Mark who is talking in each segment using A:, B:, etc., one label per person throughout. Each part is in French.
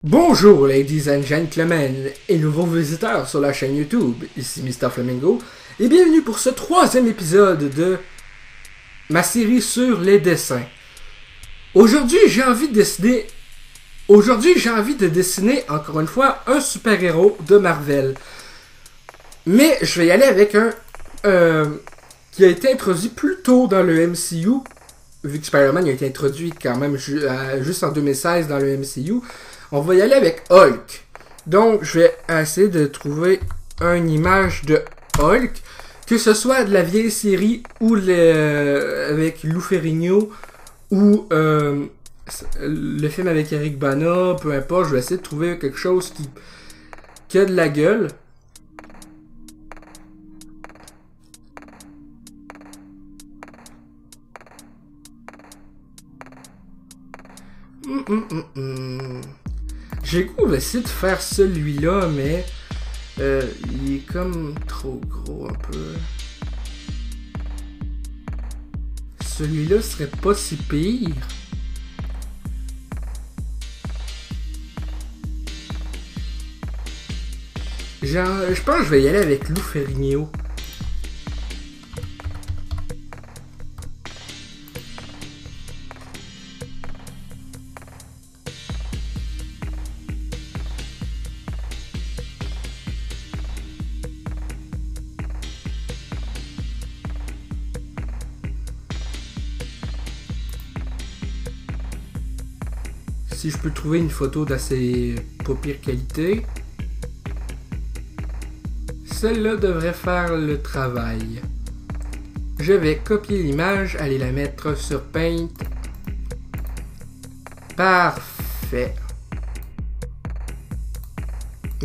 A: Bonjour ladies and gentlemen et nouveaux visiteurs sur la chaîne YouTube, ici Mr. Flamingo et bienvenue pour ce troisième épisode de ma série sur les dessins. Aujourd'hui j'ai envie de dessiner encore une fois un super-héros de Marvel. Mais je vais y aller avec un qui a été introduit plus tôt dans le MCU, vu que Spider-Man a été introduit quand même juste en 2016 dans le MCU. On va y aller avec Hulk. Donc, je vais essayer de trouver une image de Hulk, que ce soit de la vieille série ou avec Lou Ferrigno ou le film avec Eric Bana, peu importe. Je vais essayer de trouver quelque chose qui a de la gueule. J'ai le goût d'essayer de faire celui-là, mais il est comme trop gros un peu. Celui-là serait pas si pire. Je pense que je vais y aller avec Lou Ferrigno. Si je peux trouver une photo d'assez pas pire qualité, celle-là devrait faire le travail. Je vais copier l'image, aller la mettre sur Paint. Parfait.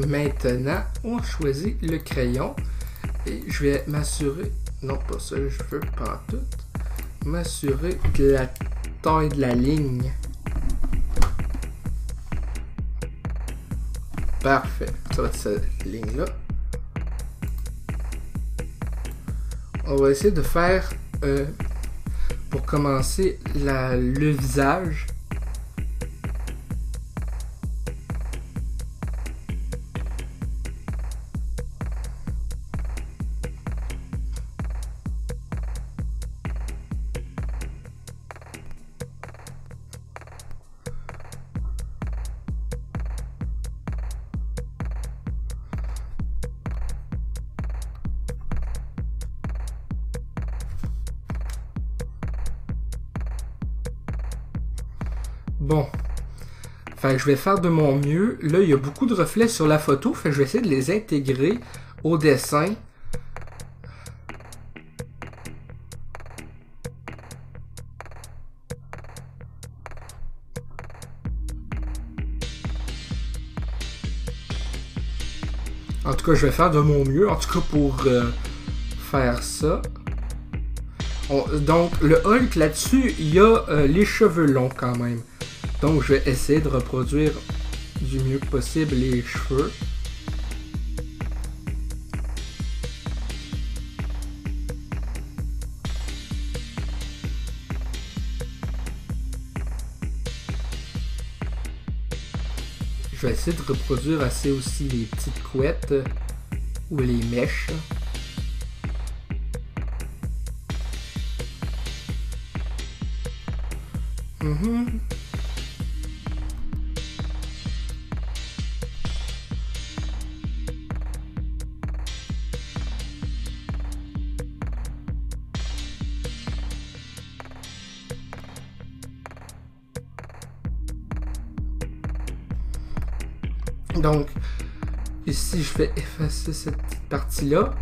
A: Maintenant, on choisit le crayon et je vais m'assurer, non pas ça, je veux pas tout, m'assurer de la taille de la ligne. Parfait, ça va être cette ligne-là. On va essayer de faire, pour commencer, le visage. Bon, fait, je vais faire de mon mieux. Là, il y a beaucoup de reflets sur la photo, fait, je vais essayer de les intégrer au dessin. En tout cas, je vais faire de mon mieux, en tout cas pour faire ça. Donc, le Hulk là-dessus, il y a les cheveux longs quand même. Donc, je vais essayer de reproduire du mieux possible les cheveux. Je vais essayer de reproduire assez aussi les petites couettes ou les mèches. Donc, ici, je vais effacer cette petite partie-là.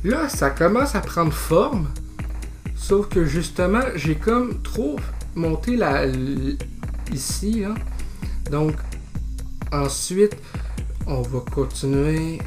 A: Là, ça commence à prendre forme. Sauf que justement, j'ai comme trop monté ici. Hein. Donc, ensuite, on va continuer.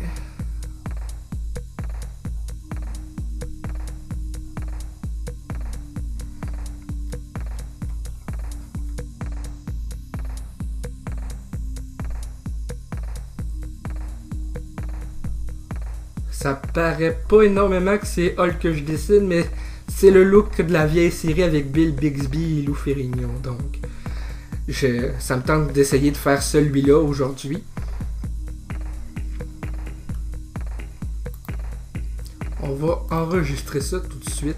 A: Ça paraît pas énormément que c'est Hulk que je dessine, mais c'est le look de la vieille série avec Bill Bixby et Lou Ferrigno. Donc, ça me tente d'essayer de faire celui-là aujourd'hui. On va enregistrer ça tout de suite.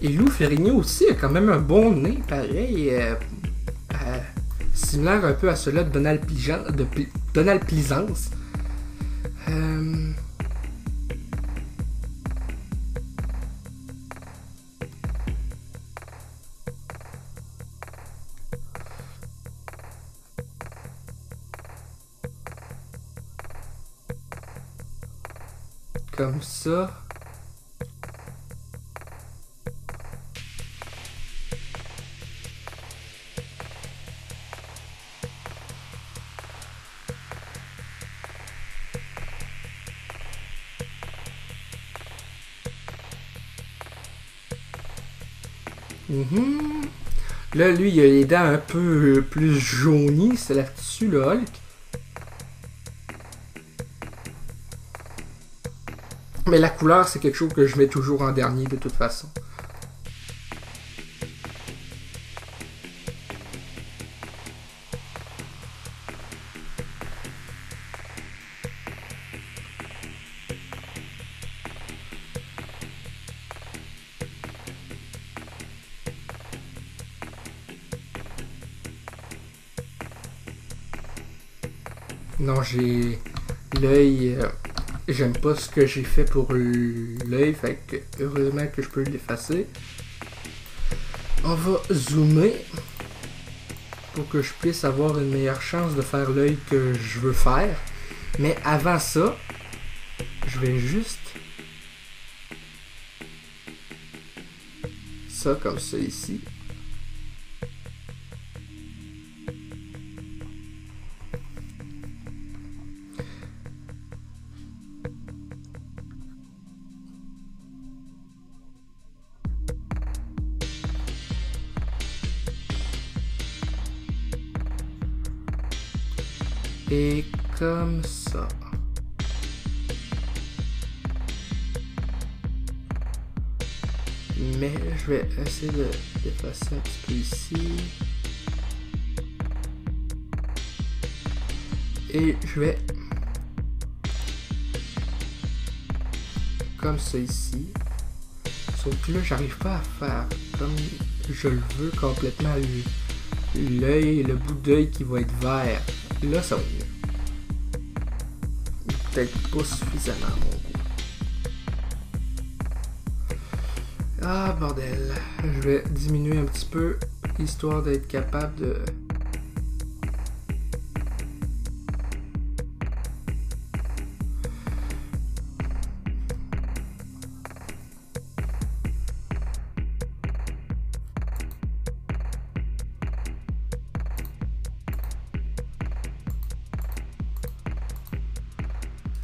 A: Et Lou Ferrigno aussi a quand même un bon nez, pareil. Similaire un peu à celui-là de Donald Pleasance. Comme ça. Là, lui, il a les dents un peu plus jaunies. C'est là-dessus, le Hulk. Mais la couleur, c'est quelque chose que je mets toujours en dernier, de toute façon. Non, j'ai l'œil. J'aime pas ce que j'ai fait pour l'œil, fait que heureusement que je peux l'effacer. On va zoomer pour que je puisse avoir une meilleure chance de faire l'œil que je veux faire. Mais avant ça, je vais juste ça comme ça ici. Et comme ça. Mais je vais essayer de d'effacer un petit peu ici. Et je vais comme ça ici. Sauf que là, j'arrive pas à faire comme je le veux complètement l'œil, le bout d'œil qui va être vert. Là, ça va mieux. Peut-être pas suffisamment à mon goût. Ah, bordel. Je vais diminuer un petit peu, histoire d'être capable de...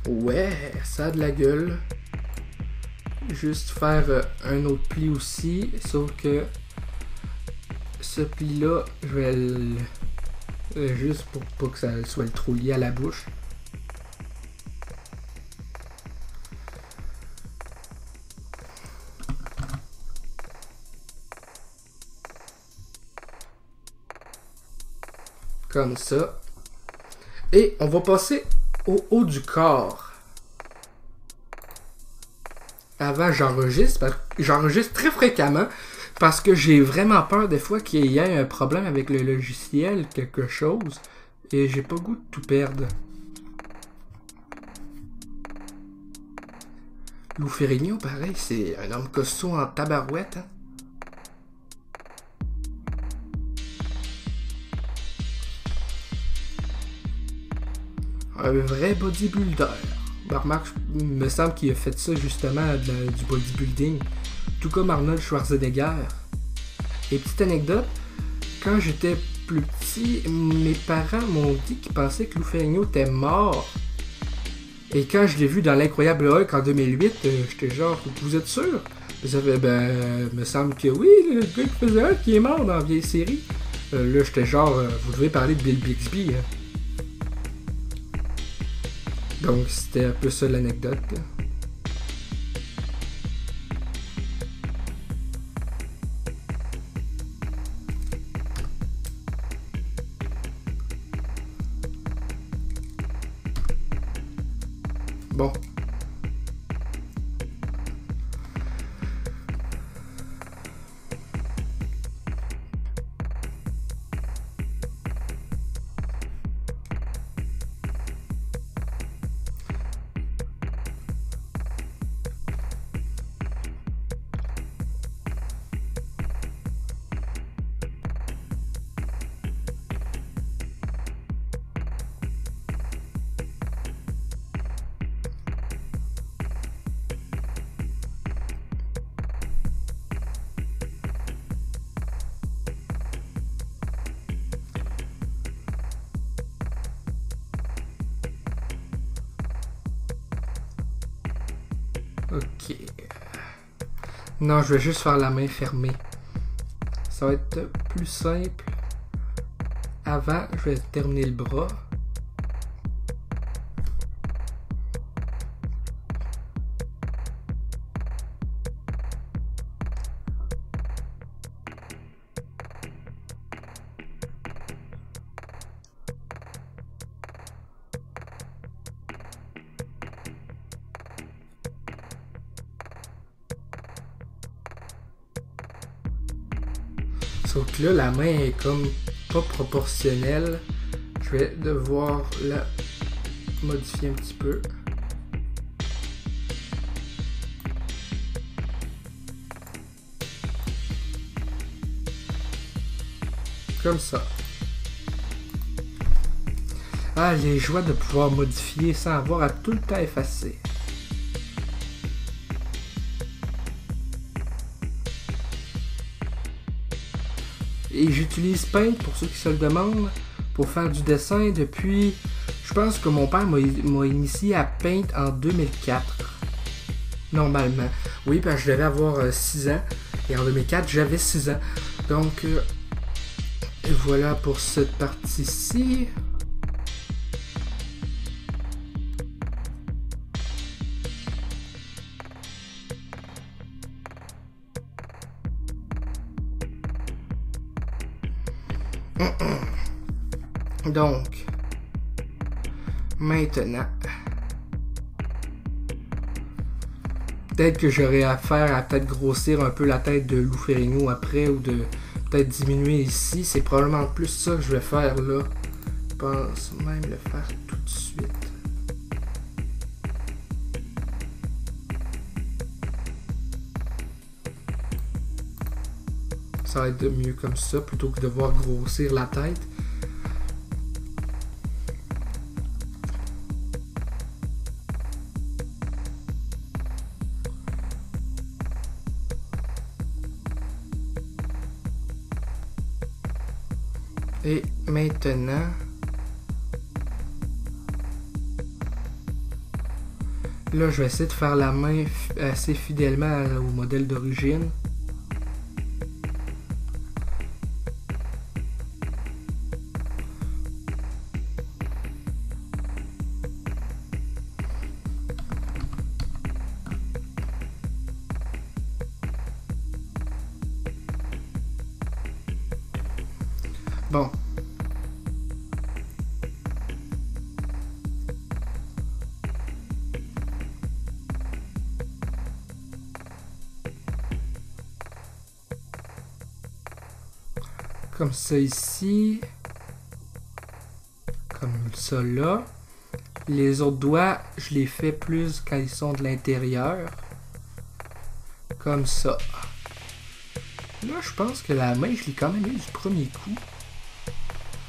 A: Ouais, ça a de la gueule. Juste faire un autre pli aussi, sauf que ce pli là, je vais juste pour pas que ça soit trop lié à la bouche. Comme ça. Et on va passer au haut du corps. Avant, j'enregistre très fréquemment parce que j'ai vraiment peur des fois qu'il y ait un problème avec le logiciel, quelque chose, et j'ai pas le goût de tout perdre. Lou Ferrigno, pareil, c'est un homme costaud en tabarouette, hein? Un vrai bodybuilder. Ben, remarque, il me semble qu'il a fait ça justement du bodybuilding, tout comme Arnold Schwarzenegger. Et petite anecdote, quand j'étais plus petit, mes parents m'ont dit qu'ils pensaient que Lou Ferrigno était mort. Et quand je l'ai vu dans l'Incroyable Hulk en 2008, j'étais genre, vous êtes sûr? Ça fait, me semble que oui, le gars qui faisait Hulk qui est mort dans la vieille série. Là, j'étais genre, vous devez parler de Bill Bixby. Hein. Donc, c'était un peu ça l'anecdote. Bon. Ok. Non, je vais juste faire la main fermée. Ça va être plus simple. Avant, je vais terminer le bras. Sauf que là, la main est comme pas proportionnelle. Je vais devoir la modifier un petit peu. Comme ça. Ah, les joies de pouvoir modifier sans avoir à tout le temps effacer. Et j'utilise Paint, pour ceux qui se le demandent, pour faire du dessin depuis... Je pense que mon père m'a initié à Paint en 2004. Normalement. Oui, parce que je devais avoir 6 ans. Et en 2004, j'avais 6 ans. Donc, et voilà pour cette partie-ci. Donc, maintenant, peut-être que j'aurais affaire à peut-être grossir un peu la tête de Lou Ferrigno après ou de peut-être diminuer ici. C'est probablement plus ça que je vais faire là. Je pense même le faire tout de suite. Ça va être mieux comme ça plutôt que de devoir grossir la tête. Et maintenant, là je vais essayer de faire la main assez fidèlement au modèle d'origine. Bon. Comme ça ici. Comme ça là. Les autres doigts, je les fais plus quand ils sont de l'intérieur. Comme ça. Là, je pense que la main, je l'ai quand même eu du premier coup.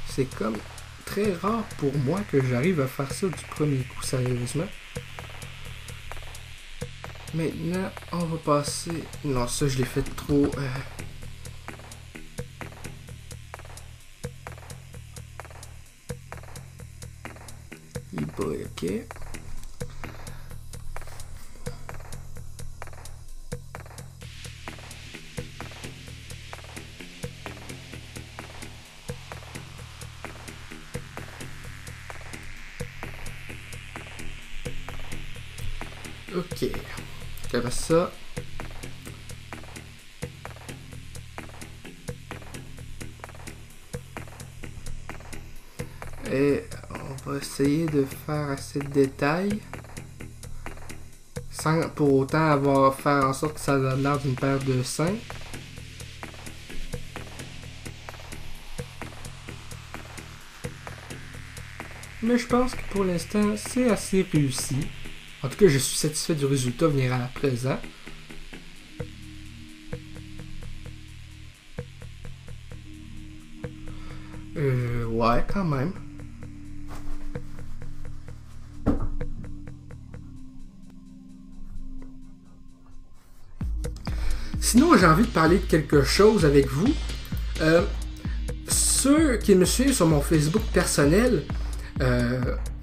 A: C'est comme très rare pour moi que j'arrive à faire ça du premier coup, sérieusement. Maintenant, on va passer... Non, ça, je l'ai fait trop... boy, ok. Ok. Comme ça. Et on va essayer de faire assez de détails. Sans pour autant avoir faire en sorte que ça donne l'air d'une paire de seins. Mais je pense que pour l'instant, c'est assez réussi. En tout cas, je suis satisfait du résultat venir à présent. Ouais, quand même. Sinon, j'ai envie de parler de quelque chose avec vous. Ceux qui me suivent sur mon Facebook personnel,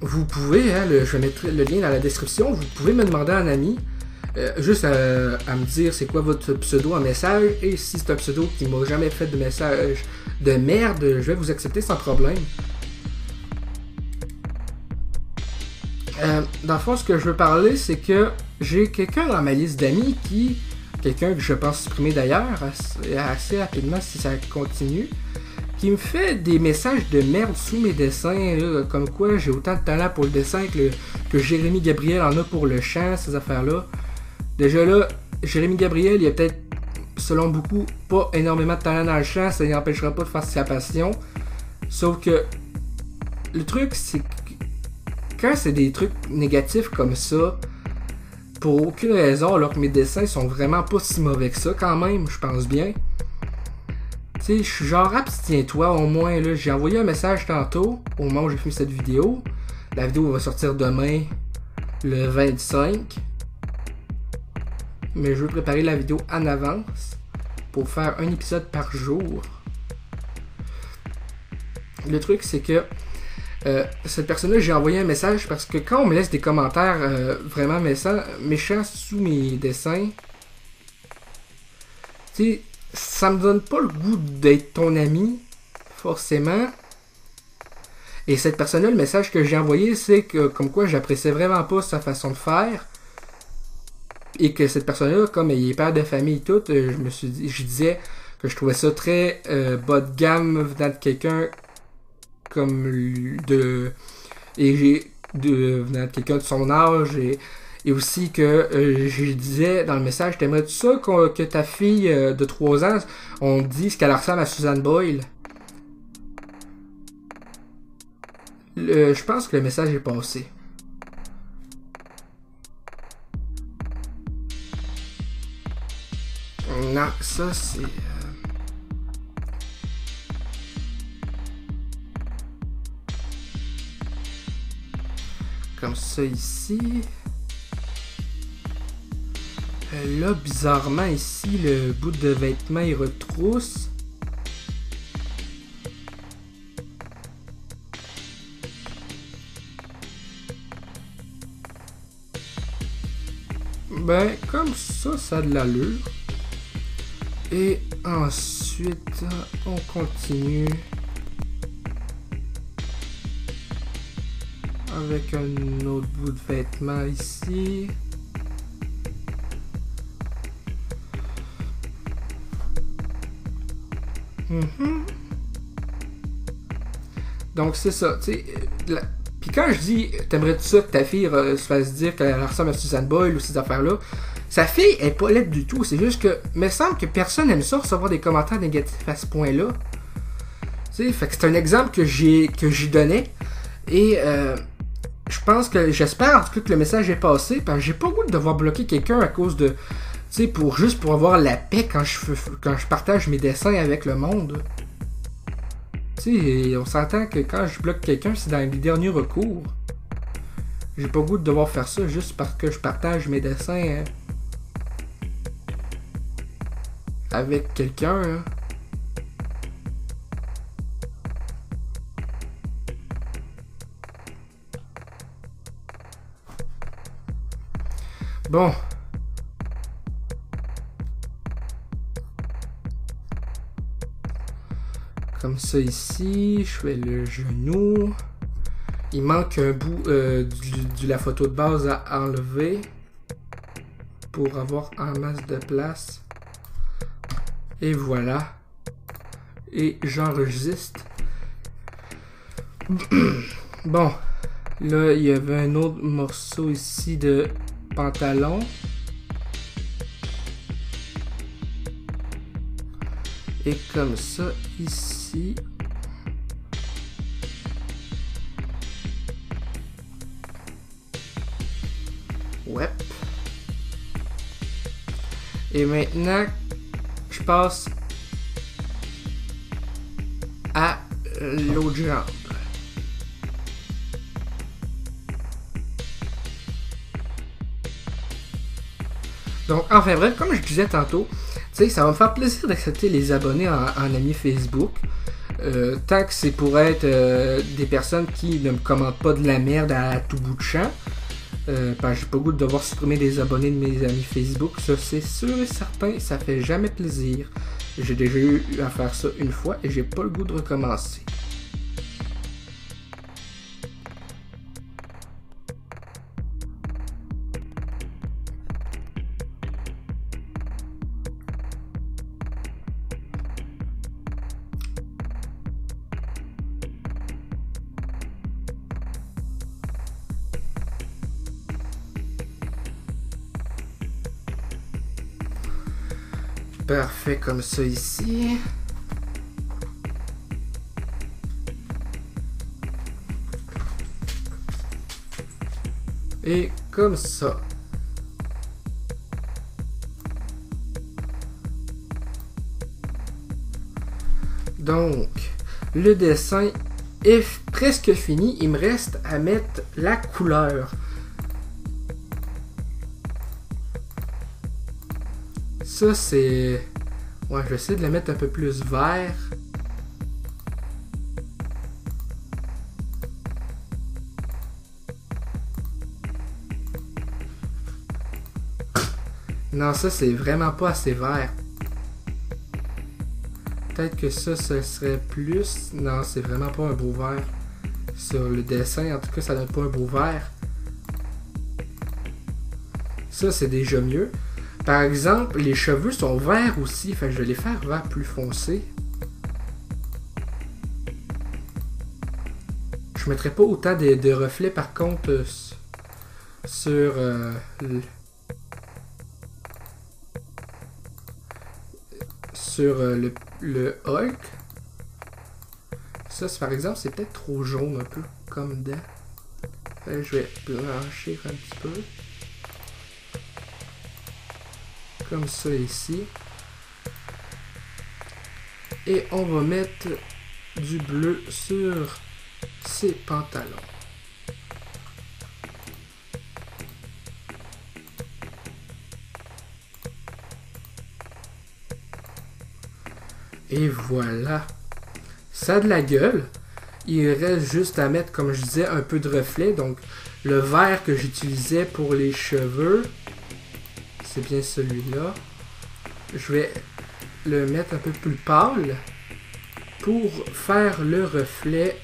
A: vous pouvez, hein, je vais mettre le lien dans la description, vous pouvez me demander en ami, juste à me dire c'est quoi votre pseudo en message, et si c'est un pseudo qui m'a jamais fait de message de merde, je vais vous accepter sans problème. Dans le fond, ce que je veux parler, c'est que j'ai quelqu'un dans ma liste d'amis quelqu'un que je pense supprimer d'ailleurs, assez rapidement si ça continue, qui me fait des messages de merde sous mes dessins, là, comme quoi j'ai autant de talent pour le dessin que Jérémy Gabriel en a pour le chant, ces affaires-là. Déjà là, Jérémy Gabriel, il a peut-être, selon beaucoup, pas énormément de talent dans le chant, ça n'empêchera pas de faire sa passion. Sauf que le truc, c'est que quand c'est des trucs négatifs comme ça, pour aucune raison, alors que mes dessins sont vraiment pas si mauvais que ça quand même, je pense bien. Tu sais, je suis genre abstiens-toi au moins là. J'ai envoyé un message tantôt, au moment où j'ai filmé cette vidéo. La vidéo va sortir demain, le 25. Mais je veux préparer la vidéo en avance pour faire un épisode par jour. Le truc, c'est que cette personne-là, j'ai envoyé un message parce que quand on me laisse des commentaires vraiment méchants sous mes dessins, tu sais, ça me donne pas le goût d'être ton ami, forcément. Et cette personne-là, le message que j'ai envoyé, c'est que comme quoi j'appréciais vraiment pas sa façon de faire. Et que cette personne-là, comme il est père de famille et tout, je disais que je trouvais ça très bas de gamme venant de quelqu'un comme venant de quelqu'un de son âge et aussi que je disais dans le message, t'aimerais-tu ça que ta fille de 3 ans, on dise qu'elle ressemble à Susan Boyle? Je pense que le message est passé. Non, ça c'est... Comme ça ici. Là, bizarrement, ici, le bout de vêtement, il retrousse. Ben, comme ça, ça a de l'allure. Et ensuite, on continue avec un autre bout de vêtement ici. Donc c'est ça, tu sais. Puis quand je dis, t'aimerais-tu ça que ta fille se fasse dire qu'elle ressemble à Susan Boyle ou ces affaires-là, sa fille est pas laide du tout. C'est juste que, il me semble que personne aime ça recevoir des commentaires négatifs à ce point-là. Tu sais, fait que c'est un exemple que j'y donnais. Et je pense que, j'espère en tout cas que le message est passé, parce que j'ai pas le goût de devoir bloquer quelqu'un à cause de, tu sais, juste pour avoir la paix quand je partage mes dessins avec le monde. Tu sais, on s'entend que quand je bloque quelqu'un, c'est dans les derniers recours. J'ai pas le goût de devoir faire ça juste parce que je partage mes dessins avec quelqu'un. Hein. Bon. Comme ça ici, je fais le genou. Il manque un bout de la photo de base à enlever. pour avoir en masse de place. Et voilà. Et j'enregistre. Bon. Là, il y avait un autre morceau ici de pantalon. Et comme ça, ici. Ouais. Et maintenant, je passe à l'autre jambe. Donc, enfin bref, comme je disais tantôt, tu sais, ça va me faire plaisir d'accepter les abonnés en ami Facebook. Tant que c'est pour être des personnes qui ne me commentent pas de la merde à tout bout de champ. Parce que j'ai pas le goût de devoir supprimer des abonnés de mes amis Facebook. Ça, c'est sûr et certain, ça fait jamais plaisir. J'ai déjà eu à faire ça une fois et j'ai pas le goût de recommencer. Parfait comme ça ici. Et comme ça. Donc, le dessin est presque fini. Il me reste à mettre la couleur. Ça, c'est... Ouais, je vais essayer de la mettre un peu plus vert. Non, ça, c'est vraiment pas assez vert. Peut-être que ça, ce serait plus... Non, c'est vraiment pas un beau vert. Sur le dessin, en tout cas, ça donne pas un beau vert. Ça, c'est déjà mieux. Par exemple, les cheveux sont verts aussi, fait que je vais les faire vert plus foncé. Je mettrai pas autant de reflets par contre sur le Hulk. Ça, par exemple, c'est peut-être trop jaune un peu, comme dedans. Je vais blanchir un petit peu. Comme ça ici. Et on va mettre du bleu sur ses pantalons. Et voilà. Ça a de la gueule. Il reste juste à mettre, comme je disais, un peu de reflet. Donc, le vert que j'utilisais pour les cheveux, c'est bien celui-là. Je vais le mettre un peu plus pâle pour faire le reflet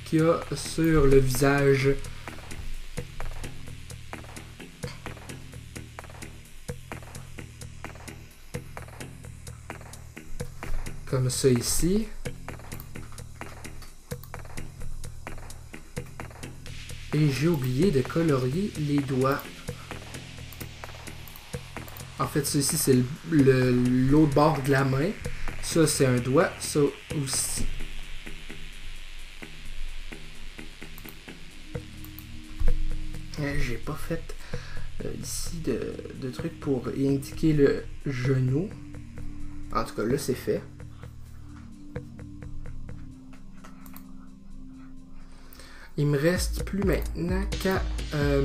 A: qu'il y a sur le visage. Comme ça ici. Et j'ai oublié de colorier les doigts. En fait, ceci c'est l'autre bord de la main. Ça, c'est un doigt. Ça aussi. J'ai pas fait ici de trucs pour indiquer le genou. En tout cas, là, c'est fait. Il me reste plus maintenant qu'à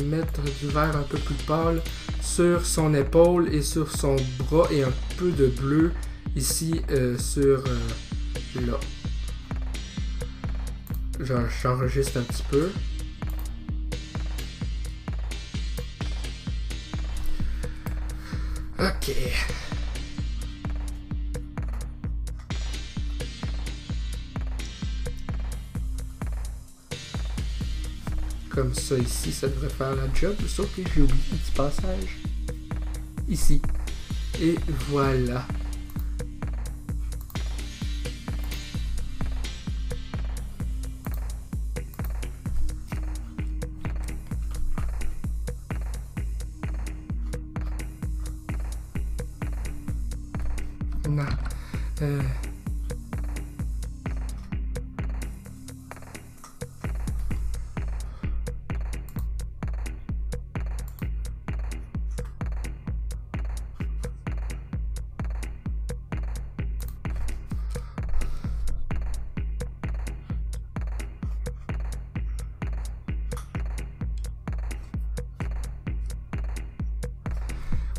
A: mettre du vert un peu plus pâle sur son épaule et sur son bras et un peu de bleu ici sur là. J'enregistre un petit peu. Ok. Comme ça ici, ça devrait faire la job, sauf que j'ai oublié un petit passage. ici. Et voilà. Non.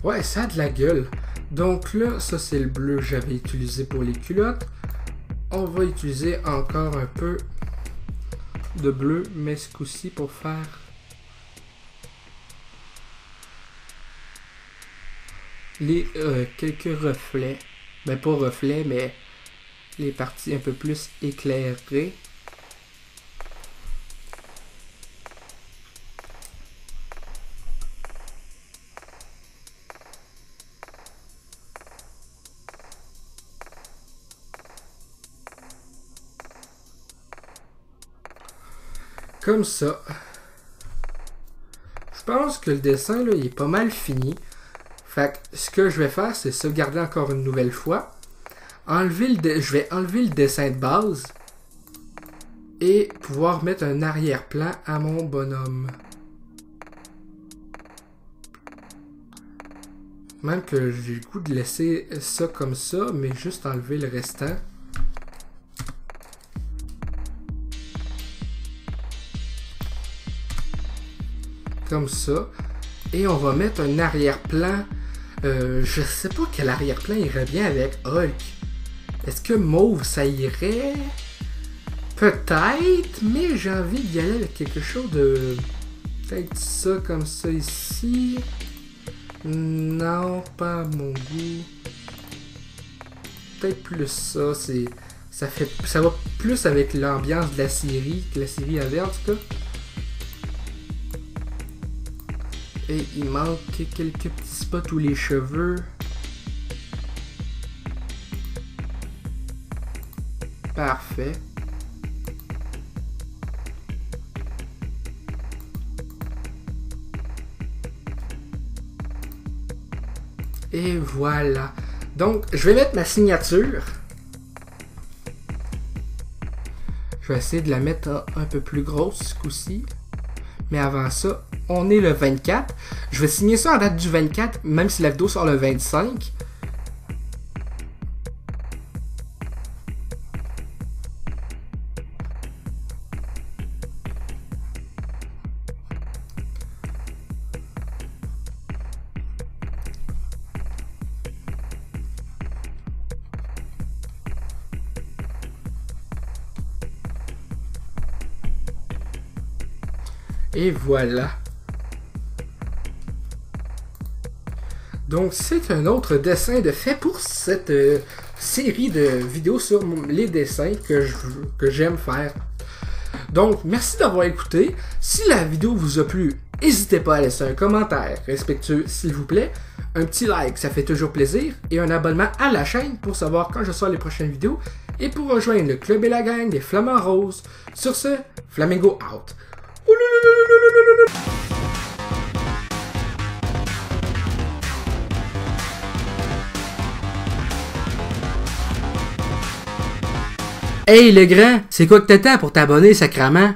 A: Ouais, ça a de la gueule. Donc là, ça c'est le bleu que j'avais utilisé pour les culottes. On va utiliser encore un peu de bleu, mais ce coup-ci pour faire les quelques reflets. Ben pas reflets, mais les parties un peu plus éclairées. Comme ça. Je pense que le dessin, là, il est pas mal fini. Fait que ce que je vais faire, c'est sauvegarder encore une nouvelle fois. Je vais enlever le dessin de base. Et pouvoir mettre un arrière-plan à mon bonhomme. Même que j'ai le goût de laisser ça comme ça, mais juste enlever le restant. Comme ça. Et on va mettre un arrière-plan. Je sais pas quel arrière-plan irait bien avec Hulk. Est-ce que mauve ça irait? Peut-être, mais j'ai envie d'y aller avec quelque chose de... Peut-être ça comme ça ici. Non, pas à mon goût. Peut-être plus ça. Ça va plus avec l'ambiance de la série que la série avait en tout cas. Et il manque quelques petits spots où les cheveux. Parfait. Et voilà. Donc, je vais mettre ma signature. Je vais essayer de la mettre un peu plus grosse ce coup-ci. Mais avant ça, on est le 24. Je vais signer ça en date du 24, même si la vidéo sort le 25. Et voilà. Donc c'est un autre dessin de fait pour cette série de vidéos sur les dessins que j'aime faire. Donc merci d'avoir écouté. Si la vidéo vous a plu, n'hésitez pas à laisser un commentaire respectueux s'il vous plaît. Un petit like, ça fait toujours plaisir. Et un abonnement à la chaîne pour savoir quand je sors les prochaines vidéos. Et pour rejoindre le club et la gang des Flamants Roses. Sur ce, Flamingo out. Hey le grand, c'est quoi que t'attends pour t'abonner sacrément?